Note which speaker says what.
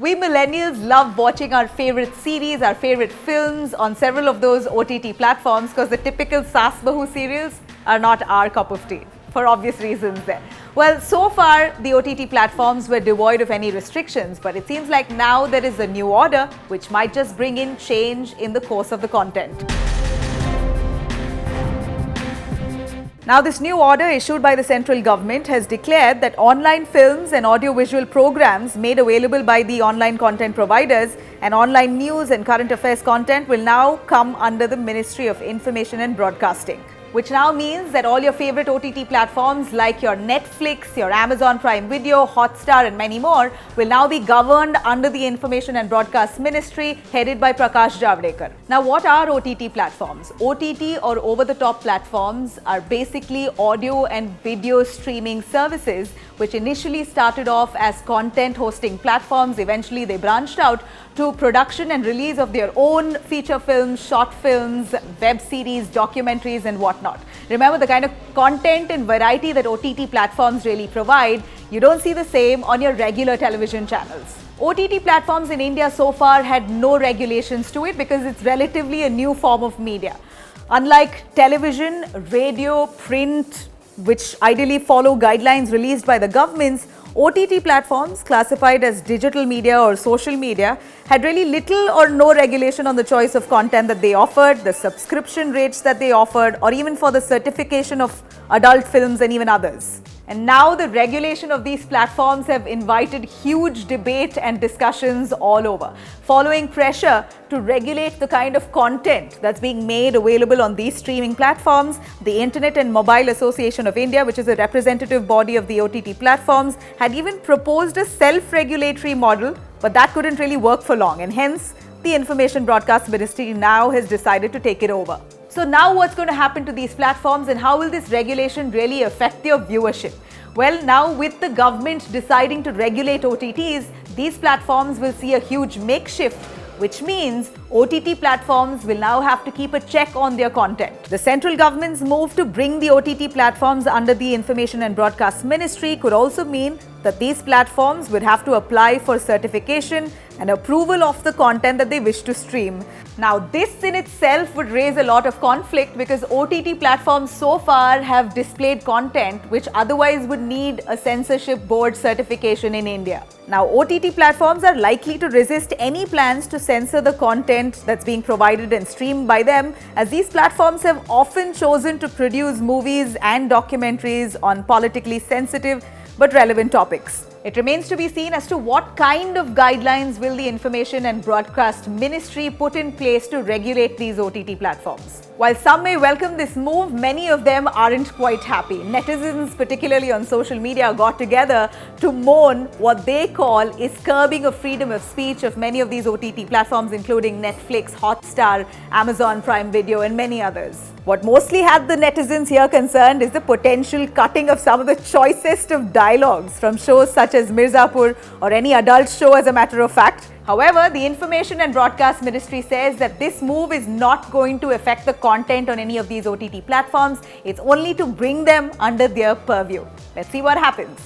Speaker 1: We millennials love watching our favorite series, our favorite films on several of those OTT platforms because the typical Saas Bahu serials are not our cup of tea, for obvious reasons there. Well, so far the OTT platforms were devoid of any restrictions, but it seems like now there is a new order which might just bring in change in the course of the content. Now, this new order issued by the central government has declared that online films and audiovisual programs made available by the online content providers and online news and current affairs content will now come under the Ministry of Information and Broadcasting, which now means that all your favorite OTT platforms like your Netflix, your Amazon Prime Video, Hotstar and many more will now be governed under the Information and Broadcast Ministry headed by Prakash Javadekar. Now, what are OTT platforms? OTT or over-the-top platforms are basically audio and video streaming services which initially started off as content hosting platforms. Eventually, they branched out to production and release of their own feature films, short films, web series, documentaries and whatnot. Remember, the kind of content and variety that OTT platforms really provide, you don't see the same on your regular television channels. OTT platforms in India so far had no regulations to it because it's relatively a new form of media. Unlike television, radio, print, which ideally follow guidelines released by the governments, OTT platforms classified as digital media or social media had really little or no regulation on the choice of content that they offered, the subscription rates that they offered, or even for the certification of adult films and even others. And now the regulation of these platforms have invited huge debate and discussions all over, following pressure to regulate the kind of content that's being made available on these streaming platforms. The Internet and Mobile Association of India, which is a representative body of the OTT platforms, had even proposed a self-regulatory model, but that couldn't really work for long, and hence the Information Broadcast Ministry now has decided to take it over. So now what's going to happen to these platforms and how will this regulation really affect their viewership? Well, now with the government deciding to regulate OTTs, these platforms will see a huge makeshift, which means OTT platforms will now have to keep a check on their content. The central government's move to bring the OTT platforms under the Information and Broadcast Ministry could also mean that these platforms would have to apply for certification and approval of the content that they wish to stream. Now, this in itself would raise a lot of conflict because OTT platforms so far have displayed content which otherwise would need a censorship board certification in India. Now, OTT platforms are likely to resist any plans to censor the content that's being provided and streamed by them, as these platforms have often chosen to produce movies and documentaries on politically sensitive but relevant topics. It remains to be seen as to what kind of guidelines will the Information and Broadcast Ministry put in place to regulate these OTT platforms. While some may welcome this move, many of them aren't quite happy. Netizens, particularly on social media, got together to mourn what they call is curbing of freedom of speech of many of these OTT platforms, including Netflix, Hotstar, Amazon Prime Video, and many others. What mostly had the netizens here concerned is the potential cutting of some of the choicest of dialogues from shows such as Mirzapur or any adult show, as a matter of fact. However, the Information and Broadcast Ministry says that this move is not going to affect the content on any of these OTT platforms. It's only to bring them under their purview. Let's see what happens.